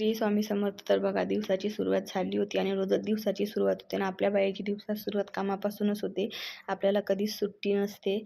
श्री स्वामी समर्थ. तर बघा, दिवसाची सुरुवात झाली होती आणि रोजच दिवसाची सुरुवात होते ना. आपल्या बायाची दिवसाची सुरुवात कामापासूनच होते. आपल्याला कधीच सुट्टी नसते.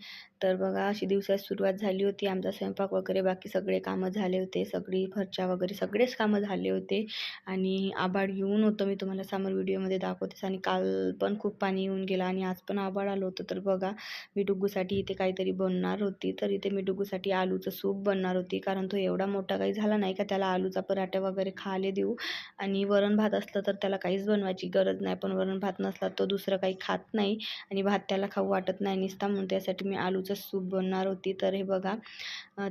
तर बघा, अशी दिवसाची सुरुवात झाली होती. आमचा स्वयंपाक वगैरे बाकी सगळे कामं झाले होते. सगळी फरशा वगैरे सगळेच कामं झाले होते आणि आभाळ येऊन होतं. मी तुम्हाला समोर व्हिडिओमध्ये दाखवतेच. आणि काल पण खूप पाणी येऊन गेलं आणि आज पण आभाळ आलं होतं. तर बघा, मी डुग्गूसाठी इथे काहीतरी बनणार होती. तर इथे मी डुग्गूसाठी आलूचं सूप बनणार होती, कारण तो एवढा मोठा काही झाला नाही का त्याला आलूचा पराठा वगैरे खायला देऊ. आणि वरण भात असलं तर त्याला काहीच बनवायची गरज नाही, पण वरण भात नसला तो दुसरं काही खात नाही आणि भात त्याला खाऊ वाटत नाही नुसता, म्हणून त्यासाठी मी आलूचं सूप बनणार होती. तर हे बघा,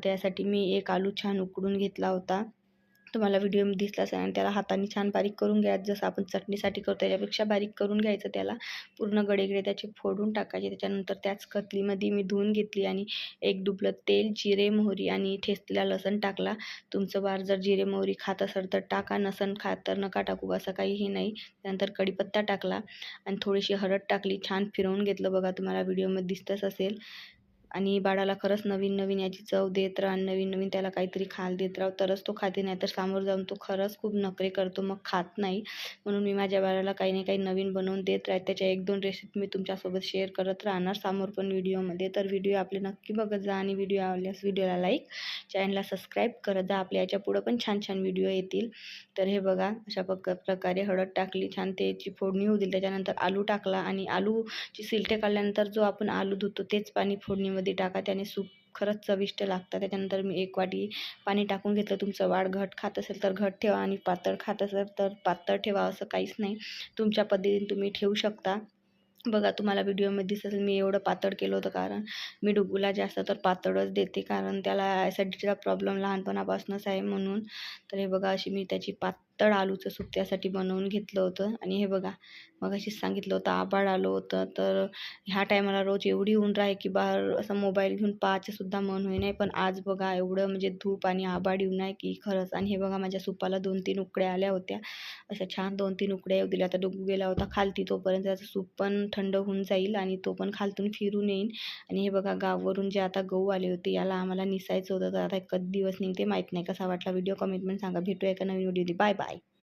त्यासाठी मी एक आलू छान उकडून घेतला होता. तुम्हाला व्हिडिओमध्ये दिसलाच आहे. आणि त्याला हाताने छान बारीक करून घ्यायचं, जसं आपण चटणीसाठी करतो त्याच्यापेक्षा बारीक करून घ्यायचं. त्याला पूर्ण गडेगडे त्याचे फोडून टाकायचे. त्याच्यानंतर त्याच कतलीमध्ये मी धुवून घेतली आणि एक डुबलं तेल, जिरे, मोहरी आणि ठेचलेला लसण टाकला. तुमचं बार जर जिरे मोहरी खात असेल तर टाका, नसन खात तर नका टाकू, असं काहीही नाही. त्यानंतर कढीपत्ता टाकला आणि थोडीशी हळद टाकली. छान फिरवून घेतलं. बघा, तुम्हाला व्हिडिओमध्ये दिसतच असेल. आणि बाळाला खरंच नवीन नवीन याची चव देत राहा, नवीन नवीन त्याला काहीतरी खायला देत राहा, तरच तो खाते. नाही तर समोर जाऊन तो खरंच खूप नखरे करतो, मग खात नाही. म्हणून मी माझ्या बाळाला काही ना काही नवीन बनवून देत राहते. त्याच्या 1-2 रेसिपी मी तुमच्यासोबत शेअर करत राहणार समोर पण व्हिडिओमध्ये. तर व्हिडिओ आपले नक्की बघत जा आणि व्हिडिओ आवडल्यास व्हिडिओला लाईक, चॅनलला सबस्क्राईब करत जा. आपल्या याच्या पुढं पण छान छान व्हिडिओ येतील. तर हे बघा, अशा प्रकारे हळद टाकली, छान त्याची फोडणी होऊ दिली. त्याच्यानंतर आलू टाकला आणि आलूची सिलटे काढल्यानंतर जो आपण आलू धुतो तेच पाणी फोडणीमध्ये टाका, त्याने सूप खरंच चविष्ट लागतं. त्याच्यानंतर मी 1 वाटी पाणी टाकून घेतलं. तुमचं बाळ घट खात असेल तर घट ठेवा आणि पातळ खात असेल तर पातळ ठेवा, असं काहीच नाही. तुमच्या पद्धतीने तुम्ही ठेवू शकता. बघा, तुम्हाला व्हिडिओमध्ये दिसत असेल मी एवढं पातळ केलं होतं, कारण मी डुग्गूला जास्त तर पातळच देते, कारण त्याला ॲसिडिटीचा प्रॉब्लेम लहानपणापासूनच आहे म्हणून. तर हे बघा, अशी मी त्याची पातळ आलूचं सूप त्यासाठी बनवून घेतलं होतं. आणि हे बघा, मगाशीच सांगितलं होतं आभाळ आलं होतं. तर ह्या टायमाला रोज एवढी ऊन राहे की बाहेर असं मोबाईल घेऊन पाहायचं सुद्धा मन होई नाही. पण आज बघा, एवढं म्हणजे धूप आणि आभाळ येऊन आहे की खरंच. आणि हे बघा, माझ्या सूपाला 2-3 उकड्या आल्या होत्या. अशा छान 2-3 उकड्या येऊ दिल्या. आता डुग्गू गेला होता खालती, तोपर्यंत त्याचं सूप पण थंड होऊन जाईल आणि तो पण खालतून फिरून येईल. आणि हे बघा, गावावरून जे आता गहू आले होते याला आम्हाला निसायचं होतं. तर आता कधी दिवस निघते माहीत नाही. कसा वाटला व्हिडिओ कमेंटमध्ये सांगा. भेटूया एका नवीन व्हिडिओ. Bye bye.